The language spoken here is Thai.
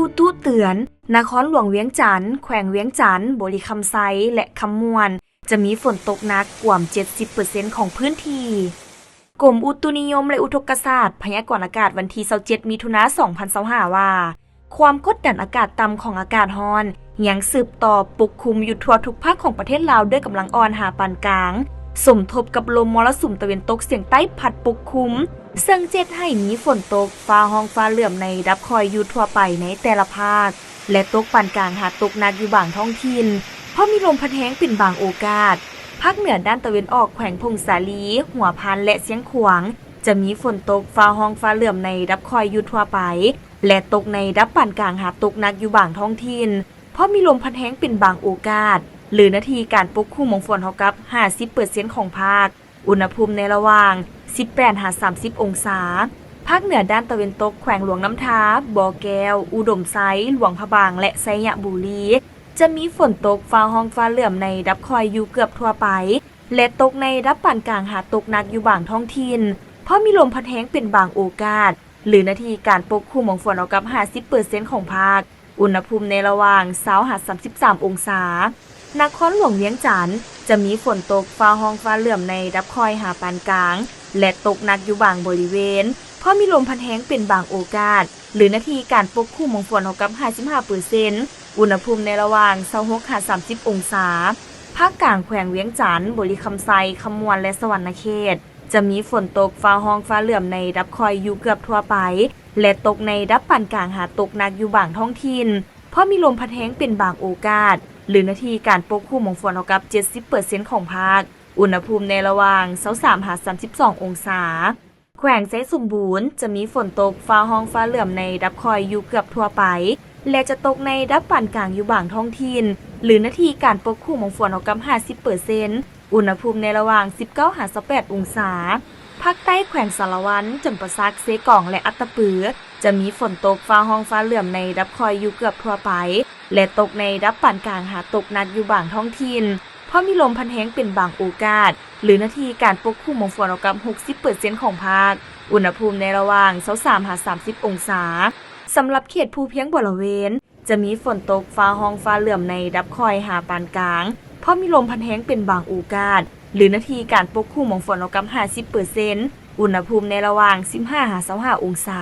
อุตุเตือนนครหลวงเวียงจันทน์แขวงเวียงจันทน์บริคำไซและคำมวนจะมีฝนตกหนักกว่า 70% ของพื้นที่กรมอุตุนิยมและอุทกศาสตร์พยากรณ์อากาศวันที่27มิถุนายน2025ว่าความกดดันอากาศต่ำของอากาศร้อนยังสืบต่อปกคลุมอยู่ทั่วทุกภาคของประเทศลาวด้วยกำลังอ่อนหาปานกลางสมทบกับลมมรสุมตะวันตกเฉียงใต้พัดปกคลุมซึ่งเจ็ดให้มีฝนตกฟ้าห้องฟ้าเหลื่อมในดับคอยอยู่ทั่วไปในแต่ละภาคและตกปานกลางหาตกหนักอยู่บางท้องถิ่นเพราะมีลมพัดแรงเป็นบางโอกาสภาคเหนือด้านตะวันออกแขวงพงสาลีหัวพานและเสียงขวางจะมีฝนตกฟ้าห้องฟ้าเหลื่อมในดับคอยอยู่ทั่วไปและตกในดับปานกลางหาตกหนักอยู่บางท้องถิ่นเพราะมีลมพัดแรงเป็นบางโอกาสหรือนาทีการปกคลุมของฝนเท่ากับ 50% ของภาคอุณหภูมิในระหว่าง18-30 องศาภาคเหนือด้านตะวันตกแขวงหลวงน้ำทาบ่อแก้วอุดมไซหลวงพระบางและไซยะบุรีจะมีฝนตกฟ้าห้องฟ้าเหลื่อมในดับคอยอยู่เกือบทั่วไปและตกในดับปานกลางหาตกหนักอยู่บางท้องถิ่นเพราะมีลมพัดแรงเป็นบางโอกาสหรือนาทีการปกคลุมของฝนเท่ากับ 50% ของภาคอุณหภูมิในระหว่าง20-33 องศานครหลวงเวียงจันทน์จะมีฝนตกฟ้าห้องฟ้าเหลื่อมในดับคอยหาปานกลางและตกหนักอยู่บางบริเวณเพราะมีลมพัดแรงเป็นบางโอกาสหรือนาทีการปกคลุมของฝนเท่ากับ 55% อุณหภูมิในระหว่าง26-30 องศาภาคกลางแขวงเวียงจันทน์บริคำไซคำมวนและสวรรณเขตจะมีฝนตกฟ้าห้องฟ้าเหลื่อมในดับคอยอยู่เกือบทั่วไปและตกในดับปานกลางหาตกหนักอยู่บางท้องถิ่นเพราะมีลมพัดแรงเป็นบางโอกาสหรือนาทีการปกคลุมของฝนเท่ากับ 70% ของภาคอุณหภูมิในระหว่าง23-32 องศาแขวงไซสมบูรณ์จะมีฝนตกฟ้าห้องฟ้าเหลื่อมในดับคอยอยู่เกือบทั่วไปและจะตกในดับปานกลางอยู่บางท้องถิ่นหรือนาทีการปกคลุมของฝนเท่ากับ 50% อุณหภูมิในระหว่าง19-28 องศาภาคใต้แขวงสารวันจำปาสักเซกองและอัตตปือจะมีฝนตกฟ้าห้องฟ้าเหลื่อมในดับคอยอยู่เกือบทั่วไปและตกในดับปานกลางหาตกหนักอยู่บางท้องถิ่นเพราะมีลมพัดแรงเป็นบางโอกาสหรือนาทีการปกคลุมของฝนเท่ากับ 60% ของภาคอุณหภูมิในระหว่าง23-30 องศาสำหรับเขตภูเพียงบริเวณจะมีฝนตกฟ้าห้องฟ้าเหลื่อมในดับคอยหาปานกลางเพราะมีลมพัดแรงเป็นบางโอกาสหรือนาทีการปกคลุมของฝนเท่ากับ 50% อุณหภูมิในระหว่าง15-25 องศา